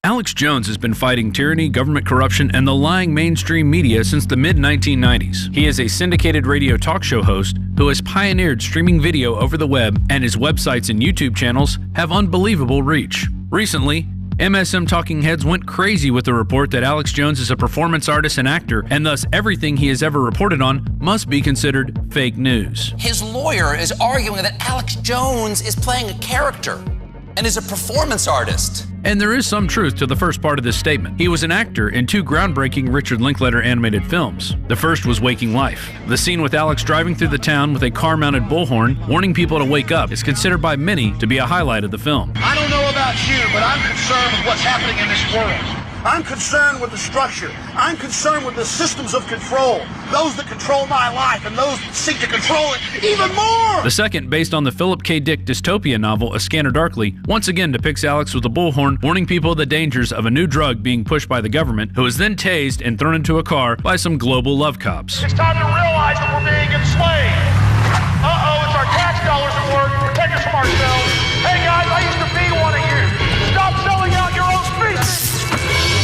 Alex Jones has been fighting tyranny, government corruption, and the lying mainstream media since the mid-1990s. He is a syndicated radio talk show host who has pioneered streaming video over the web, and his websites and YouTube channels have unbelievable reach. Recently, MSM Talking Heads went crazy with the report that Alex Jones is a performance artist and actor, and thus everything he has ever reported on must be considered fake news. His lawyer is arguing that Alex Jones is playing a character and is a performance artist. And there is some truth to the first part of this statement. He was an actor in two groundbreaking Richard Linklater animated films. The first was Waking Life. The scene with Alex driving through the town with a car-mounted bullhorn, warning people to wake up, is considered by many to be a highlight of the film. I don't know about you, but I'm concerned with what's happening in this world. I'm concerned with the structure. I'm concerned with the systems of control. Those that control my life and those that seek to control it even more! The second, based on the Philip K. Dick dystopia novel A Scanner Darkly, once again depicts Alex with a bullhorn warning people of the dangers of a new drug being pushed by the government, who is then tased and thrown into a car by some global love cops. It's time to realize that we're being enslaved. Uh-oh, it's our tax dollars at work to protect us from ourselves. Hey guys, I used to be one of you. Stop selling out your own species.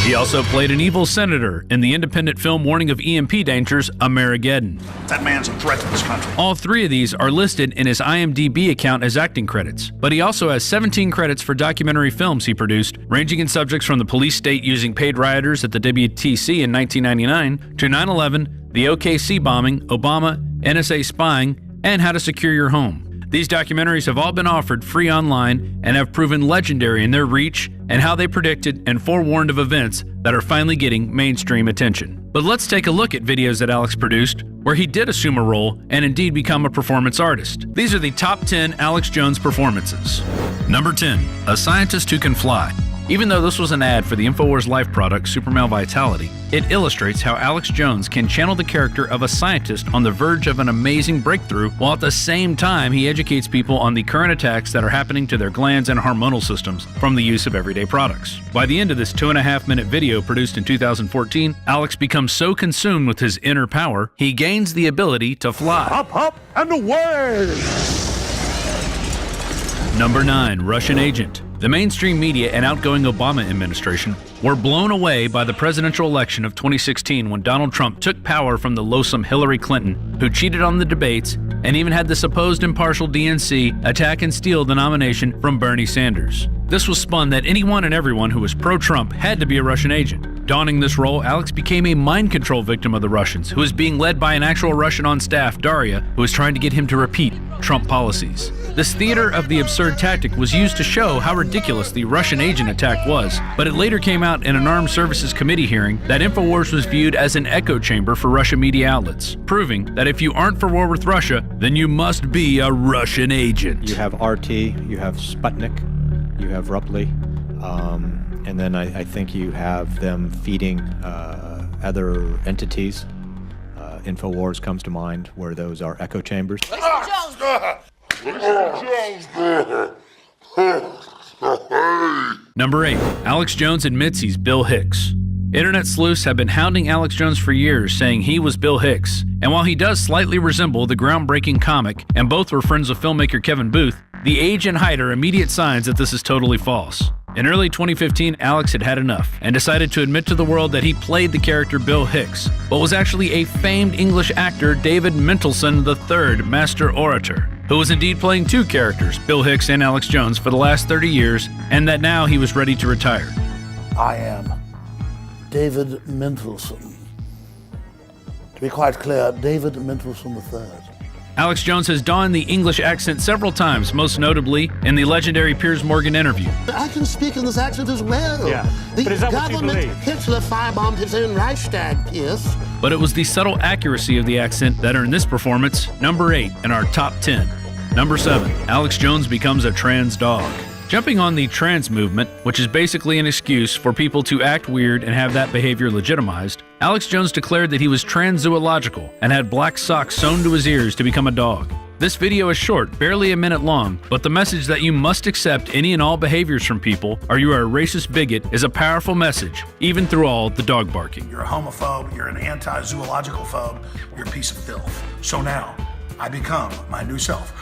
He also played an evil senator in the independent film warning of EMP dangers, Amerigeddon. That man's a threat to this country. All three of these are listed in his IMDb account as acting credits, but he also has 17 credits for documentary films he produced, ranging in subjects from the police state using paid rioters at the WTC in 1999 to 9/11, the OKC bombing, Obama, NSA spying, and how to secure your home. These documentaries have all been offered free online and have proven legendary in their reach and how they predicted and forewarned of events that are finally getting mainstream attention. But let's take a look at videos that Alex produced where he did assume a role and indeed become a performance artist. These are the top 10 Alex Jones performances. Number 10, a scientist who can fly. Even though this was an ad for the InfoWars Life product, Supermale Vitality, it illustrates how Alex Jones can channel the character of a scientist on the verge of an amazing breakthrough, while at the same time he educates people on the current attacks that are happening to their glands and hormonal systems from the use of everyday products. By the end of this 2.5-minute video produced in 2014, Alex becomes so consumed with his inner power, he gains the ability to fly. Up, and away! Number 9, Russian Agent. The mainstream media and outgoing Obama administration were blown away by the presidential election of 2016 when Donald Trump took power from the loathsome Hillary Clinton, who cheated on the debates and even had the supposed impartial DNC attack and steal the nomination from Bernie Sanders. This was spun that anyone and everyone who was pro-Trump had to be a Russian agent. Donning this role, Alex became a mind control victim of the Russians, who was being led by an actual Russian on staff, Daria, who was trying to get him to repeat Trump policies. This theater of the absurd tactic was used to show how ridiculous the Russian agent attack was, but it later came out in an Armed Services Committee hearing that InfoWars was viewed as an echo chamber for Russian media outlets, proving that if you aren't for war with Russia, then you must be a Russian agent. You have RT, you have Sputnik, you have Ruptly, and then I think you have them feeding other entities. InfoWars comes to mind, where those are echo chambers. Number 8. Alex Jones admits he's Bill Hicks. Internet sleuths have been hounding Alex Jones for years, saying he was Bill Hicks. And while he does slightly resemble the groundbreaking comic, and both were friends with filmmaker Kevin Booth, the age and height are immediate signs that this is totally false. In early 2015, Alex had enough and decided to admit to the world that he played the character Bill Hicks, but was actually a famed English actor, David Mendelsohn III, master orator, who was indeed playing two characters, Bill Hicks and Alex Jones, for the last 30 years, and that now he was ready to retire. I am David Mendelsohn. To be quite clear, David Mendelsohn III. Alex Jones has donned the English accent several times, most notably in the legendary Piers Morgan interview. I can speak in this accent as well. Yeah, the but is that government, what you believe? Hitler firebombed his own Reichstag, Pierce. But it was the subtle accuracy of the accent that earned this performance number 8 in our top 10. Number 7, Alex Jones becomes a trans dog. Jumping on the trans movement, which is basically an excuse for people to act weird and have that behavior legitimized, Alex Jones declared that he was transzoological and had black socks sewn to his ears to become a dog. This video is short, barely a minute long, but the message that you must accept any and all behaviors from people or you are a racist bigot is a powerful message, even through all the dog barking. You're a homophobe, you're an anti-zoological phobe, you're a piece of filth. So now, I become my new self.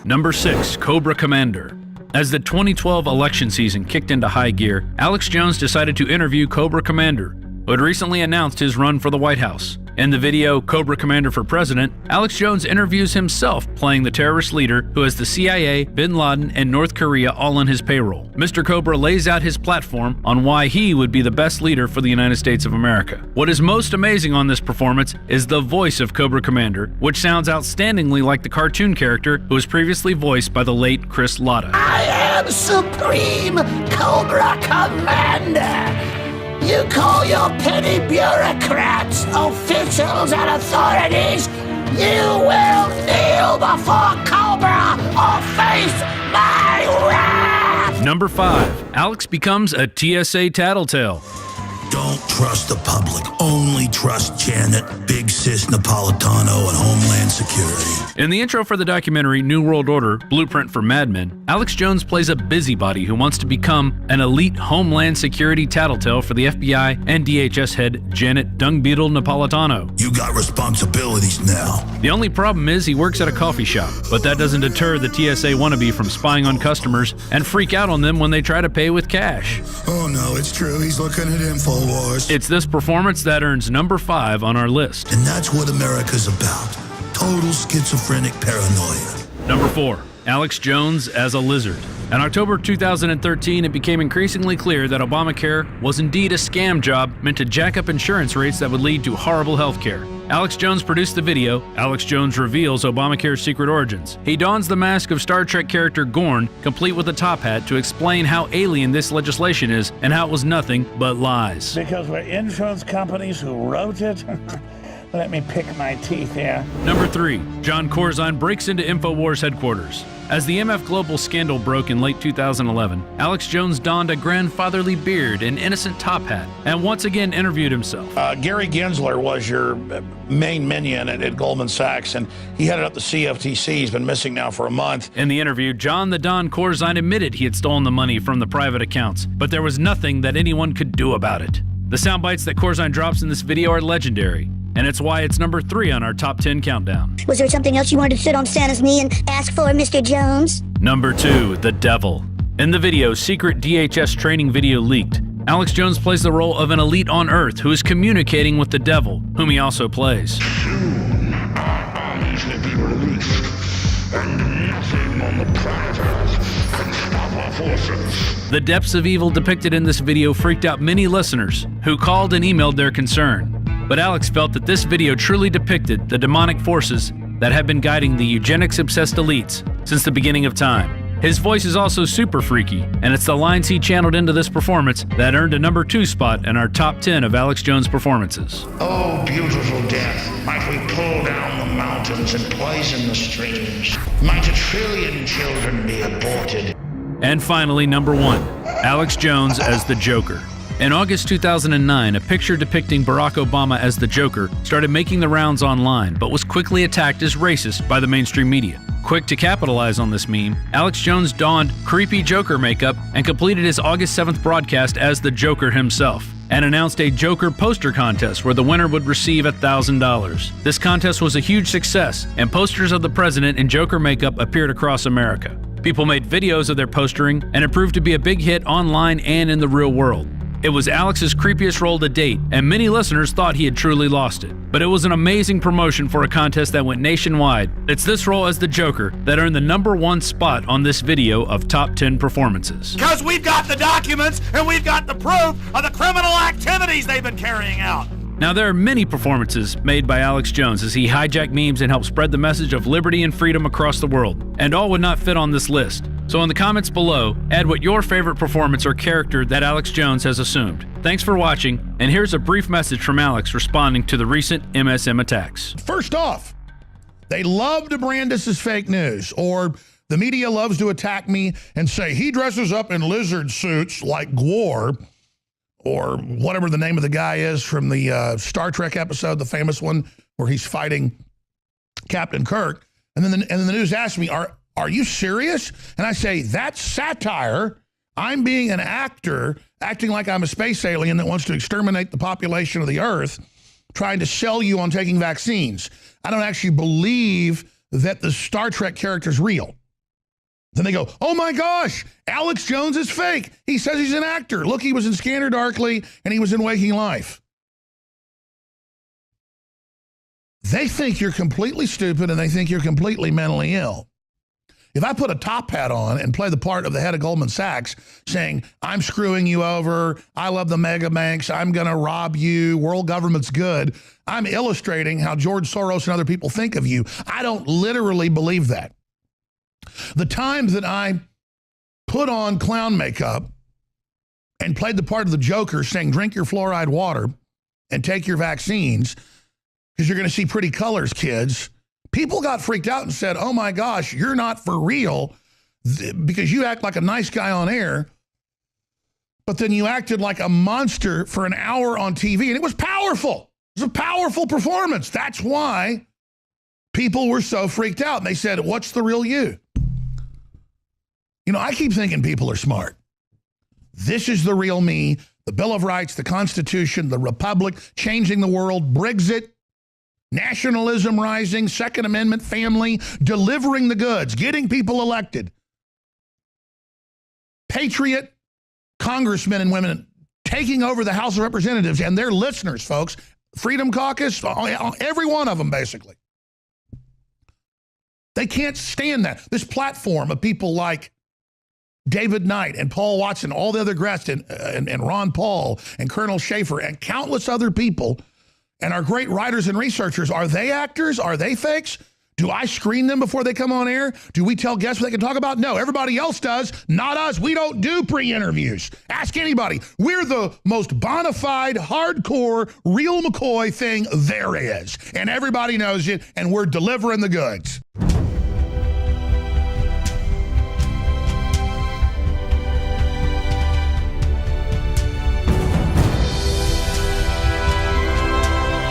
Number 6, Cobra Commander. As the 2012 election season kicked into high gear, Alex Jones decided to interview Cobra Commander, who had recently announced his run for the White House. In the video, Cobra Commander for President, Alex Jones interviews himself playing the terrorist leader who has the CIA, Bin Laden, and North Korea all on his payroll. Mr. Cobra lays out his platform on why he would be the best leader for the United States of America. What is most amazing on this performance is the voice of Cobra Commander, which sounds outstandingly like the cartoon character who was previously voiced by the late Chris Latta. I am Supreme Cobra Commander. You call your petty bureaucrats, officials, and authorities. You will kneel before Cobra or face my wrath. Number 5. Alex becomes a TSA tattletale. Don't trust the public. Only trust Janet, Big Sis Napolitano, and Homeland Security. In the intro for the documentary New World Order, Blueprint for Mad Men, Alex Jones plays a busybody who wants to become an elite Homeland Security tattletale for the FBI and DHS head Janet Dung-Beetle Napolitano. You got responsibilities now. The only problem is he works at a coffee shop, but that doesn't deter the TSA wannabe from spying on customers and freak out on them when they try to pay with cash. Oh no, it's true. He's looking at InfoWars. It's this performance that earns number 5 on our list. And that's what America's about. Total schizophrenic paranoia. Number 4. Alex Jones as a lizard. In October 2013, it became increasingly clear that Obamacare was indeed a scam job meant to jack up insurance rates that would lead to horrible health care. Alex Jones produced the video, Alex Jones Reveals Obamacare's Secret Origins. He dons the mask of Star Trek character Gorn, complete with a top hat, to explain how alien this legislation is and how it was nothing but lies. Because we're insurance companies who wrote it? Let me pick my teeth here. Number 3. John Corzine breaks into InfoWars headquarters. As the MF Global scandal broke in late 2011, Alex Jones donned a grandfatherly beard and innocent top hat and once again interviewed himself. Gary Gensler was your main minion at Goldman Sachs, and he headed up the CFTC. He's been missing now for a month. In the interview, John the Don Corzine admitted he had stolen the money from the private accounts, but there was nothing that anyone could do about it. The sound bites that Corzine drops in this video are legendary, and it's why it's number 3 on our top 10 countdown. Was there something else you wanted to sit on Santa's knee and ask for, Mr. Jones? Number 2, The Devil. In the video, secret DHS training video leaked. Alex Jones plays the role of an elite on Earth who is communicating with the devil, whom he also plays. Soon our armies will be released, and nothing on the planet Earth can stop our forces. The depths of evil depicted in this video freaked out many listeners who called and emailed their concern. But Alex felt that this video truly depicted the demonic forces that have been guiding the eugenics-obsessed elites since the beginning of time. His voice is also super freaky, and it's the lines he channeled into this performance that earned a number 2 spot in our top 10 of Alex Jones performances. Oh, beautiful death, might we pull down the mountains and poison the streams? Might 1 trillion children be aborted? And finally, number 1, Alex Jones as the Joker. In August 2009, a picture depicting Barack Obama as the Joker started making the rounds online, but was quickly attacked as racist by the mainstream media. Quick to capitalize on this meme, Alex Jones donned creepy Joker makeup and completed his August 7th broadcast as the Joker himself, and announced a Joker poster contest where the winner would receive $1,000. This contest was a huge success, and posters of the president in Joker makeup appeared across America. People made videos of their postering, and it proved to be a big hit online and in the real world. It was Alex's creepiest role to date, and many listeners thought he had truly lost it. But it was an amazing promotion for a contest that went nationwide. It's this role as the Joker that earned the number 1 spot on this video of top 10 performances. Because we've got the documents and we've got the proof of the criminal activities they've been carrying out. Now, there are many performances made by Alex Jones as he hijacked memes and helped spread the message of liberty and freedom across the world, and all would not fit on this list. So in the comments below, add what your favorite performance or character that Alex Jones has assumed. Thanks for watching, and here's a brief message from Alex responding to the recent MSM attacks. First off, they love to brand us as fake news, or the media loves to attack me and say he dresses up in lizard suits like Gwar, or whatever the name of the guy is from the Star Trek episode, the famous one where he's fighting Captain Kirk. And then the news asks me, are you serious? And I say, that's satire. I'm being an actor, acting like I'm a space alien that wants to exterminate the population of the Earth, trying to sell you on taking vaccines. I don't actually believe that the Star Trek character is real. Then they go, oh my gosh, Alex Jones is fake. He says he's an actor. Look, he was in Scanner Darkly and he was in Waking Life. They think you're completely stupid and they think you're completely mentally ill. If I put a top hat on and play the part of the head of Goldman Sachs saying, I'm screwing you over, I love the mega banks, I'm going to rob you, world government's good, I'm illustrating how George Soros and other people think of you. I don't literally believe that. The times that I put on clown makeup and played the part of the Joker saying, drink your fluoride water and take your vaccines because you're going to see pretty colors, kids, people got freaked out and said, oh my gosh, you're not for real because you act like a nice guy on air, but then you acted like a monster for an hour on TV, and it was powerful. It was a powerful performance. That's why people were so freaked out. And they said, what's the real you? You know, I keep thinking people are smart. This is the real me, the Bill of Rights, the Constitution, the Republic, changing the world, Brexit, nationalism rising, Second Amendment, family, delivering the goods, getting people elected. Patriot congressmen and women taking over the House of Representatives and their listeners, folks. Freedom Caucus, every one of them, basically. They can't stand that. This platform of people like David Knight and Paul Watson, all the other guests, and Ron Paul and Colonel Schaefer and countless other people, and our great writers and researchers, are they actors? Are they fakes? Do I screen them before they come on air? Do we tell guests what they can talk about? No, everybody else does, not us. We don't do pre-interviews. Ask anybody. We're the most bona fide, hardcore, real McCoy thing there is. And everybody knows it, and we're delivering the goods.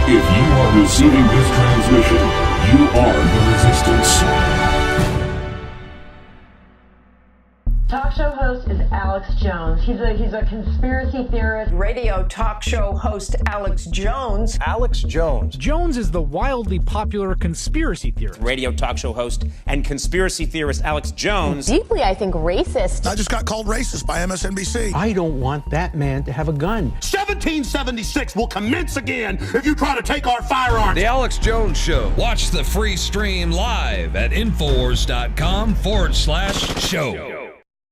If you are receiving this transmission, you are the resistance. Talk show host is Alex Jones. He's a conspiracy theorist. Radio talk show host Alex Jones. Alex Jones. Jones is the wildly popular conspiracy theorist. Radio talk show host and conspiracy theorist Alex Jones. Deeply, I think, racist. I just got called racist by MSNBC. I don't want that man to have a gun. 1776 will commence again if you try to take our firearms. The Alex Jones Show. Watch the free stream live at Infowars.com/show.